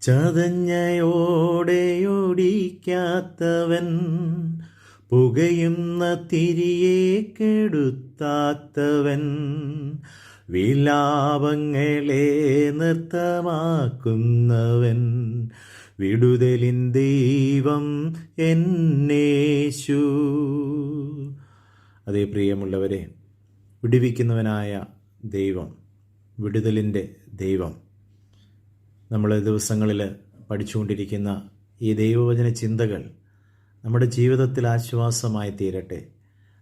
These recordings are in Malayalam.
ചതഞ്ഞയോടെയൊടിക്കാത്തവൻ, പുകയുന്ന തിരിയെ കെടുത്താത്തവൻ, വിലാപങ്ങളെ നൃത്തമാക്കുന്നവൻ, വിടുതലിൻ ദൈവം എന്നേശു. അതേ പ്രിയമുള്ളവരെ, വിടുവിക്കുന്നവനായ ദൈവം, വിടുതലിൻ്റെ ദൈവം, നമ്മൾ ദിവസങ്ങളിൽ പഠിച്ചുകൊണ്ടിരിക്കുന്ന ഈ ദൈവവചന ചിന്തകൾ നമ്മുടെ ജീവിതത്തിൽ ആശ്വാസമായി തീരട്ടെ,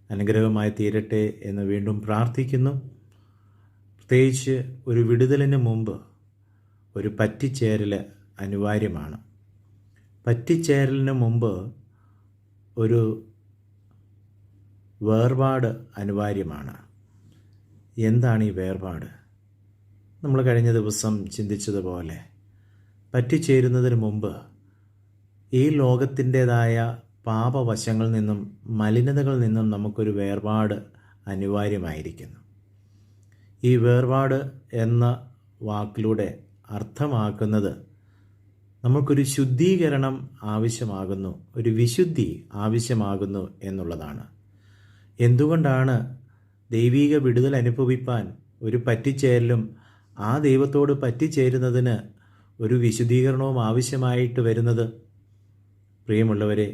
അനുഗ്രഹമായി തീരട്ടെ എന്ന് വീണ്ടും പ്രാർത്ഥിക്കുന്നു. പ്രത്യേകിച്ച് ഒരു വിടുതലിന് മുമ്പ് ഒരു പറ്റിച്ചേരൽ അനിവാര്യമാണ്. പറ്റിച്ചേരലിന് മുമ്പ് ഒരു വേർപാട് അനിവാര്യമാണ്. എന്താണ് ഈ വേർപാട്? നമ്മൾ കഴിഞ്ഞ ദിവസം ചിന്തിച്ചതുപോലെ പറ്റിച്ചേരുന്നതിന് മുമ്പ് ഈ ലോകത്തിൻ്റേതായ പാപവശങ്ങളിൽ നിന്നും മലിനതകളിൽ നിന്നും നമുക്കൊരു വേർപാട് അനിവാര്യമായിരിക്കുന്നു. ഈ വേർപാട് എന്ന വാക്കിലൂടെ അർത്ഥമാക്കുന്നത് നമുക്കൊരു ശുദ്ധീകരണം ആവശ്യമാകുന്നു, ഒരു വിശുദ്ധി ആവശ്യമാകുന്നു എന്നുള്ളതാണ്. എന്തുകൊണ്ടാണ് ദൈവിക വിടുതൽ അനുഭവിപ്പാൻ ഒരു പറ്റിച്ചേരലും ആ ദൈവത്തോട് പറ്റിച്ചേരുന്നതിന് ഒരു വിശുദ്ധീകരണവും ആവശ്യമായിട്ട് വരുന്നത്? പ്രിയമുള്ളവരെ,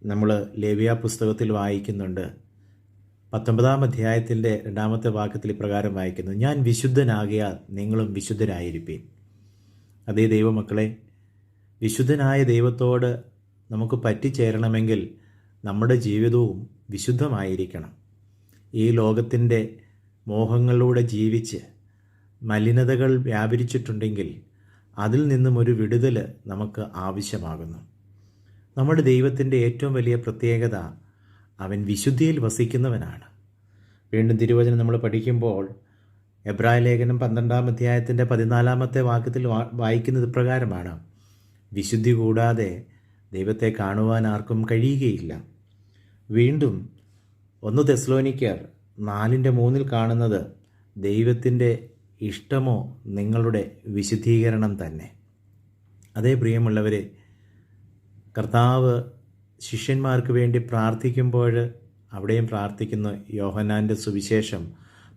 നമ്മൾ ലേവ്യ പുസ്തകത്തിൽ വായിക്കുന്നുണ്ട്. 19-ാം അധ്യായത്തിൻ്റെ 2-ാമത്തെ വാക്യത്തിൽ ഇപ്രകാരം വായിക്കുന്നു: ഞാൻ വിശുദ്ധനാകിയാൽ നിങ്ങളും വിശുദ്ധരായിരിപ്പീൻ. അതേ ദൈവമക്കളെ, വിശുദ്ധനായ ദൈവത്തോട് നമുക്ക് പറ്റിച്ചേരണമെങ്കിൽ നമ്മുടെ ജീവിതവും വിശുദ്ധമായിരിക്കണം. ഈ ലോകത്തിൻ്റെ മോഹങ്ങളിലൂടെ ജീവിച്ച് മലിനതകൾ വ്യാപരിച്ചിട്ടുണ്ടെങ്കിൽ അതിൽ നിന്നും ഒരു വിടുതൽ നമുക്ക് ആവശ്യമാകുന്നു. നമ്മുടെ ദൈവത്തിൻ്റെ ഏറ്റവും വലിയ പ്രത്യേകത അവൻ വിശുദ്ധിയിൽ വസിക്കുന്നവനാണ്. വീണ്ടും തിരുവചനം നമ്മൾ പഠിക്കുമ്പോൾ എബ്രായ ലേഖനം 12-ാം അധ്യായത്തിൻ്റെ 14-ാമത്തെ വാക്യത്തിൽ വായിക്കുന്നത് പ്രകാരമാണ്: വിശുദ്ധി കൂടാതെ ദൈവത്തെ കാണുവാൻ ആർക്കും കഴിയുകയില്ല. വീണ്ടും 1 തെസ്സലോനിക്കർ 4:3 കാണുന്നത് ദൈവത്തിൻ്റെ ഇഷ്ടമോ നിങ്ങളുടെ വിശുദ്ധീകരണം തന്നെ. അതേ പ്രിയമുള്ളവരെ, കർത്താവ് ശിഷ്യന്മാർക്ക് വേണ്ടി പ്രാർത്ഥിക്കുമ്പോൾ അവിടെയും പ്രാർത്ഥിക്കുന്നു. യോഹന്നാൻ്റെ സുവിശേഷം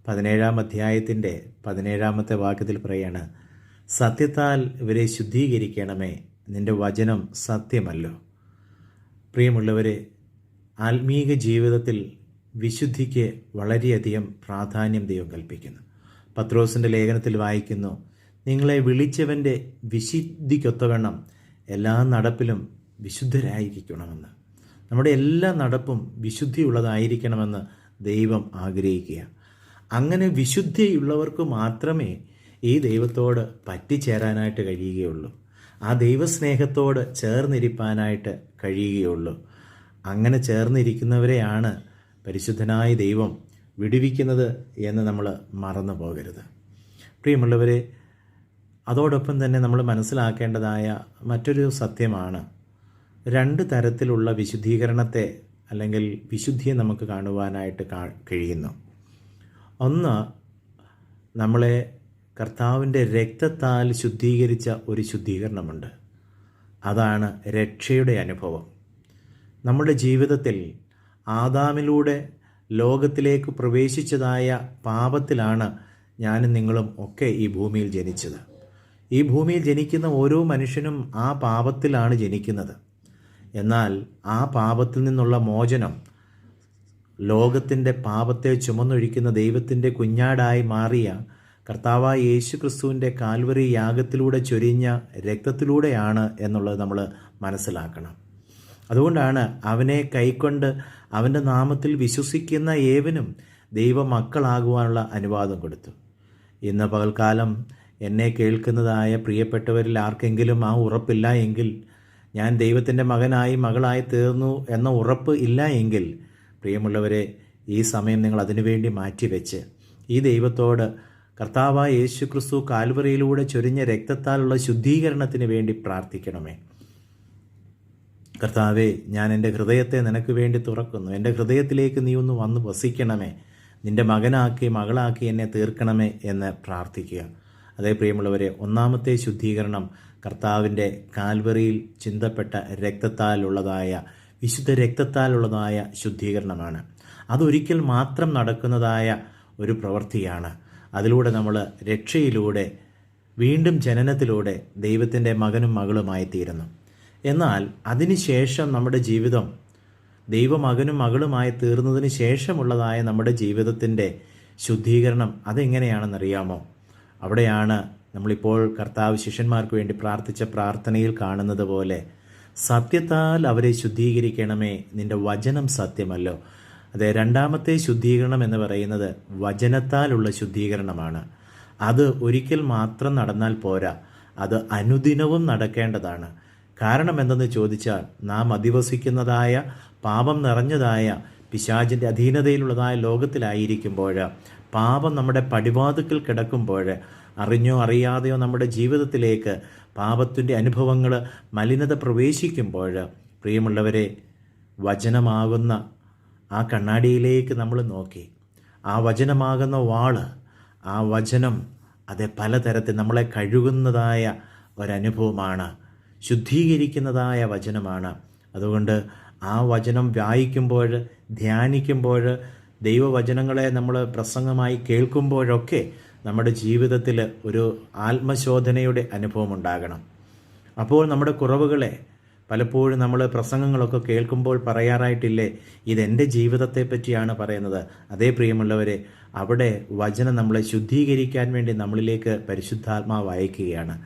17-ാം അധ്യായത്തിൻ്റെ 17-ാമത്തെ വാക്യത്തിൽ പറയാണ്: സത്യത്താൽ ഇവരെ ശുദ്ധീകരിക്കണമേ, നിൻ്റെ വചനം സത്യമല്ലോ. പ്രിയമുള്ളവരെ, ആത്മീക ജീവിതത്തിൽ വിശുദ്ധിക്ക് വളരെയധികം പ്രാധാന്യം ദൈവം കൽപ്പിക്കുന്നു. പത്രോസിൻ്റെ ലേഖനത്തിൽ വായിക്കുന്നു: നിങ്ങളെ വിളിച്ചവൻ്റെ വിശുദ്ധിക്കൊത്തവണ്ണം എല്ലാ നടപ്പിലും വിശുദ്ധരായിരിക്കണമെന്ന്. നമ്മുടെ എല്ലാ നടപ്പും വിശുദ്ധിയുള്ളതായിരിക്കണമെന്ന് ദൈവം ആഗ്രഹിക്കുക. അങ്ങനെ വിശുദ്ധിയുള്ളവർക്ക് മാത്രമേ ഈ ദൈവത്തോട് പറ്റിച്ചേരാനായിട്ട് കഴിയുകയുള്ളൂ, ആ ദൈവസ്നേഹത്തോട് ചേർന്നിരിപ്പാനായിട്ട് കഴിയുകയുള്ളൂ. അങ്ങനെ ചേർന്നിരിക്കുന്നവരെയാണ് പരിശുദ്ധനായ ദൈവം വിടുവിക്കുന്നത് എന്ന് നമ്മൾ മറന്നു പോകരുത്. പ്രിയമുള്ളവരെ, അതോടൊപ്പം തന്നെ നമ്മൾ മനസ്സിലാക്കേണ്ടതായ മറ്റൊരു സത്യമാണ്, 2 തരത്തിലുള്ള വിശുദ്ധീകരണത്തെ അല്ലെങ്കിൽ വിശുദ്ധിയെ നമുക്ക് കാണുവാനായിട്ട് കഴിയുന്നു. ഒന്ന്, നമ്മളെ കർത്താവിൻ്റെ രക്തത്താൽ ശുദ്ധീകരിച്ച ഒരു ശുദ്ധീകരണമുണ്ട്. അതാണ് രക്ഷയുടെ അനുഭവം. നമ്മുടെ ജീവിതത്തിൽ ആദാമിലൂടെ ലോകത്തിലേക്ക് പ്രവേശിച്ചതായ പാപത്തിലാണ് ഞാനും നിങ്ങളും ഒക്കെ ഈ ഭൂമിയിൽ ജനിച്ചത്. ഈ ഭൂമിയിൽ ജനിക്കുന്ന ഓരോ മനുഷ്യനും ആ പാപത്തിലാണ് ജനിക്കുന്നത്. എന്നാൽ ആ പാപത്തിൽ നിന്നുള്ള മോചനം, ലോകത്തിൻ്റെ പാപത്തെ ചുമന്നൊഴിക്കുന്ന ദൈവത്തിൻ്റെ കുഞ്ഞാടായി മാറിയ കർത്താവായ യേശു ക്രിസ്തുവിൻ്റെ കാൽവറി യാഗത്തിലൂടെ ചൊരിഞ്ഞ രക്തത്തിലൂടെയാണ് എന്നുള്ളത് നമ്മൾ മനസ്സിലാക്കണം. അതുകൊണ്ടാണ് അവനെ കൈക്കൊണ്ട് അവൻ്റെ നാമത്തിൽ വിശ്വസിക്കുന്ന ഏവനും ദൈവമക്കളാകുവാനുള്ള അനുവാദം കൊടുത്തു. ഇന്ന് പകൽക്കാലം എന്നെ കേൾക്കുന്നതായ പ്രിയപ്പെട്ടവരിൽ ആർക്കെങ്കിലും ആ ഉറപ്പില്ല എങ്കിൽ, ഞാൻ ദൈവത്തിൻ്റെ മകനായി മകളായി തീർന്നു എന്ന ഉറപ്പ് ഇല്ല എങ്കിൽ, പ്രിയമുള്ളവരെ, ഈ സമയം നിങ്ങൾ അതിനുവേണ്ടി മാറ്റിവെച്ച് ഈ ദൈവത്തോട് കർത്താവായ യേശു ക്രിസ്തു കാൽവറിയിലൂടെ ചൊരിഞ്ഞ രക്തത്താലുള്ള ശുദ്ധീകരണത്തിന് വേണ്ടി പ്രാർത്ഥിക്കണമേ. കർത്താവേ, ഞാൻ എൻ്റെ ഹൃദയത്തെ നിനക്ക് വേണ്ടി തുറക്കുന്നു. എൻ്റെ ഹൃദയത്തിലേക്ക് നീ ഒന്ന് വന്ന് വസിക്കണമേ. നിൻ്റെ മകനാക്കി മകളാക്കി എന്നെ തീർക്കണമേ എന്ന് പ്രാർത്ഥിക്കുക. അതേ പ്രിയമുള്ളവരെ, ഒന്നാമത്തെ ശുദ്ധീകരണം കർത്താവിൻ്റെ കാൽവറിയിൽ ചിന്തപ്പെട്ട രക്തത്താലുള്ളതായ വിശുദ്ധ രക്തത്താലുള്ളതായ ശുദ്ധീകരണമാണ്. അതൊരിക്കൽ മാത്രം നടക്കുന്നതായ ഒരു പ്രവൃത്തിയാണ്. അതിലൂടെ നമ്മൾ രക്ഷയിലൂടെ വീണ്ടും ജനനത്തിലൂടെ ദൈവത്തിൻ്റെ മകനും മകളുമായി തീരുന്നു. എന്നാൽ അതിനുശേഷം നമ്മുടെ ജീവിതം ദൈവമകനും മകളുമായി തീർന്നതിന് ശേഷമുള്ളതായ നമ്മുടെ ജീവിതത്തിൻ്റെ ശുദ്ധീകരണം അതെങ്ങനെയാണെന്നറിയാമോ? അവിടെയാണ് നമ്മളിപ്പോൾ കർത്താവ് ശിഷ്യന്മാർക്ക് വേണ്ടി പ്രാർത്ഥിച്ച പ്രാർത്ഥനയിൽ കാണുന്നത് പോലെ, സത്യത്താൽ അവരെ ശുദ്ധീകരിക്കണമേ, നിന്റെ വചനം സത്യമല്ലോ. അതെ, രണ്ടാമത്തെ ശുദ്ധീകരണം എന്ന് പറയുന്നത് വചനത്താലുള്ള ശുദ്ധീകരണമാണ്. അത് ഒരിക്കൽ മാത്രം നടന്നാൽ പോരാ, അത് അനുദിനവും നടക്കേണ്ടതാണ്. കാരണം എന്തെന്ന് ചോദിച്ചാൽ, നാം അധിവസിക്കുന്നതായ പാപം നിറഞ്ഞതായ പിശാചിൻ്റെ അധീനതയിലുള്ളതായ ലോകത്തിലായിരിക്കുമ്പോൾ, പാപം നമ്മുടെ പടിവാതിക്കൽ കിടക്കുമ്പോൾ, അറിഞ്ഞോ അറിയാതെയോ നമ്മുടെ ജീവിതത്തിലേക്ക് പാപത്തിൻ്റെ അനുഭവങ്ങൾ മലിനത പ്രവേശിക്കുമ്പോൾ, പ്രിയമുള്ളവരെ, വചനമാകുന്ന ആ കണ്ണാടിയിലേക്ക് നമ്മൾ നോക്കി, ആ വചനമാകുന്ന വാള്, ആ വചനം അത് പലതരത്തിൽ നമ്മളെ കഴുകുന്നതായ ഒരനുഭവമാണ്, ശുദ്ധീകരിക്കുന്നതായ വചനമാണ്. അതുകൊണ്ട് ആ വചനം വായിക്കുമ്പോൾ, ധ്യാനിക്കുമ്പോൾ, ദൈവവചനങ്ങളെ നമ്മൾ പ്രസംഗമായി കേൾക്കുമ്പോഴൊക്കെ നമ്മുടെ ജീവിതത്തിൽ ഒരു ആത്മശോധനയുടെ അനുഭവം ഉണ്ടാകണം. അപ്പോൾ നമ്മുടെ കുറവുകളെ പലപ്പോഴും നമ്മൾ പ്രസംഗങ്ങളൊക്കെ കേൾക്കുമ്പോൾ പറയാറായിട്ടില്ലേ, ഇതെൻ്റെ ജീവിതത്തെ പറ്റിയാണ് പറയുന്നത്. അതേ പ്രിയമുള്ളവരെ, അവിടെ വചനം നമ്മളെ ശുദ്ധീകരിക്കാൻ വേണ്ടി നമ്മളിലേക്ക് പരിശുദ്ധാത്മാവ് അയക്കുകയാണ്.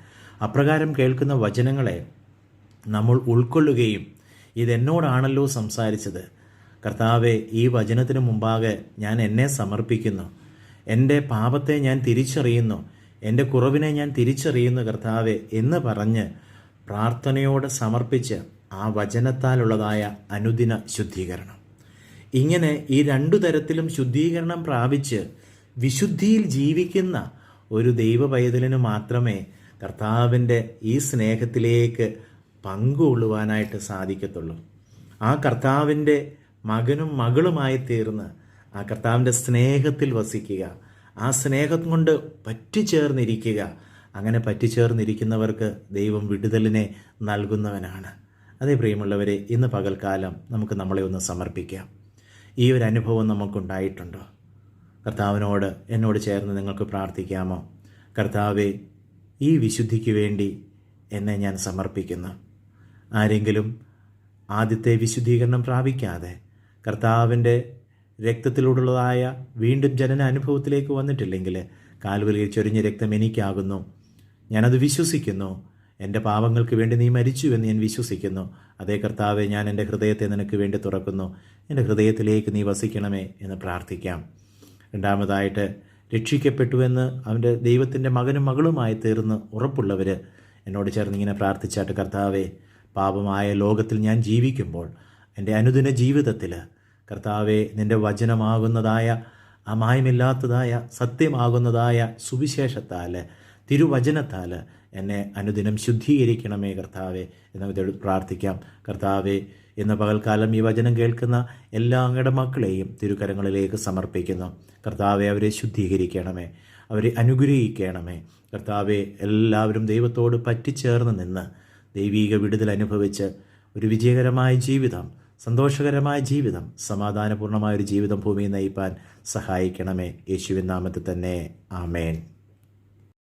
അപ്രകാരം കേൾക്കുന്ന വചനങ്ങളെ നമ്മൾ ഉൾക്കൊള്ളുകയും, ഇതെന്നോടാണല്ലോ സംസാരിച്ചത്, കർത്താവെ, ഈ വചനത്തിന് മുമ്പാകെ ഞാൻ എന്നെ സമർപ്പിക്കുന്നു, എൻ്റെ പാപത്തെ ഞാൻ തിരിച്ചറിയുന്നു, എൻ്റെ കുറവിനെ ഞാൻ തിരിച്ചറിയുന്നു കർത്താവെ എന്ന് പറഞ്ഞ് പ്രാർത്ഥനയോടെ സമർപ്പിച്ച് ആ വചനത്താലുള്ളതായ അനുദിന ശുദ്ധീകരണം, ഇങ്ങനെ ഈ രണ്ടു തരത്തിലും ശുദ്ധീകരണം പ്രാപിച്ച് വിശുദ്ധിയിൽ ജീവിക്കുന്ന ഒരു ദൈവ പൈതലിന് മാത്രമേ കർത്താവിൻ്റെ ഈ സ്നേഹത്തിലേക്ക് പങ്കുകൊള്ളുവാനായിട്ട് സാധിക്കത്തുള്ളൂ. ആ കർത്താവിൻ്റെ മകനും മകളുമായി തീർന്ന് ആ കർത്താവിൻ്റെ സ്നേഹത്തിൽ വസിക്കുക, ആ സ്നേഹം കൊണ്ട് പറ്റിച്ചേർന്നിരിക്കുക. അങ്ങനെ പറ്റിച്ചേർന്നിരിക്കുന്നവർക്ക് ദൈവം വിടുതലിനെ നൽകുന്നവനാണ്. അതേ പ്രിയമുള്ളവരെ, ഇന്ന് പകൽക്കാലം നമുക്ക് നമ്മളെ ഒന്ന് സമർപ്പിക്കാം. ഈ ഒരു അനുഭവം നമുക്കുണ്ടായിട്ടുണ്ടോ? കർത്താവിനോട് എന്നോട് ചേർന്ന് നിങ്ങൾക്ക് പ്രാർത്ഥിക്കാമോ? കർത്താവെ, ഈ വിശുദ്ധിക്ക് വേണ്ടി എന്നെ ഞാൻ സമർപ്പിക്കുന്നു. ആരെങ്കിലും ആദ്യത്തെ വിശുദ്ധീകരണം പ്രാപിക്കാതെ കർത്താവിൻ്റെ രക്തത്തിലൂടെയുള്ളതായ വീണ്ടും ജനന അനുഭവത്തിലേക്ക് വന്നിട്ടില്ലെങ്കിൽ, കാൽവരിയിൽ ചൊരിഞ്ഞ രക്തം എനിക്കാകുന്നു, ഞാനത് വിശ്വസിക്കുന്നു, എൻ്റെ പാപങ്ങൾക്ക് വേണ്ടി നീ മരിച്ചു എന്ന് ഞാൻ വിശ്വസിക്കുന്നു. അതേ കർത്താവെ, ഞാൻ എൻ്റെ ഹൃദയത്തെ നിനക്ക് വേണ്ടി തുറക്കുന്നു, എൻ്റെ ഹൃദയത്തിലേക്ക് നീ വസിക്കണമേ എന്ന് പ്രാർത്ഥിക്കാം. രണ്ടാമതായിട്ട്, രക്ഷിക്കപ്പെട്ടുവെന്ന് അവൻ്റെ ദൈവത്തിൻ്റെ മകനും മകളുമായി തീർന്ന് ഉറപ്പുള്ളവർ എന്നോട് ചേർന്ന് ഇങ്ങനെ പ്രാർത്ഥിച്ചാട്ട്, കർത്താവെ, പാപമായ ലോകത്തിൽ ഞാൻ ജീവിക്കുമ്പോൾ എൻ്റെ അനുദിന ജീവിതത്തിൽ കർത്താവെ, നിൻ്റെ വചനമാകുന്നതായ അമായമില്ലാത്തതായ സത്യമാകുന്നതായ സുവിശേഷത്താൽ, തിരുവചനത്താൽ എന്നെ അനുദിനം ശുദ്ധീകരിക്കണമേ കർത്താവെ എന്ന് പ്രാർത്ഥിക്കാം. കർത്താവെ, ഇന്ന് പകൽക്കാലം ഈ വചനം കേൾക്കുന്ന എല്ലാ അങ്ങയുടെ മക്കളെയും തിരുക്കരങ്ങളിലേക്ക് സമർപ്പിക്കുന്നു. കർത്താവെ, അവരെ ശുദ്ധീകരിക്കണമേ, അവരെ അനുഗ്രഹിക്കണമേ. കർത്താവെ, എല്ലാവരും ദൈവത്തോട് പറ്റിച്ചേർന്ന് നിന്ന് ദൈവീക വിടുതൽ അനുഭവിച്ച് ഒരു വിജയകരമായ ജീവിതം, സന്തോഷകരമായ ജീവിതം, സമാധാനപൂർണമായൊരു ജീവിതം ഭൂമിയിൽ നയിപ്പാൻ സഹായിക്കണമേ. യേശുവിൻ നാമത്തിൽ തന്നെ, ആമേൻ.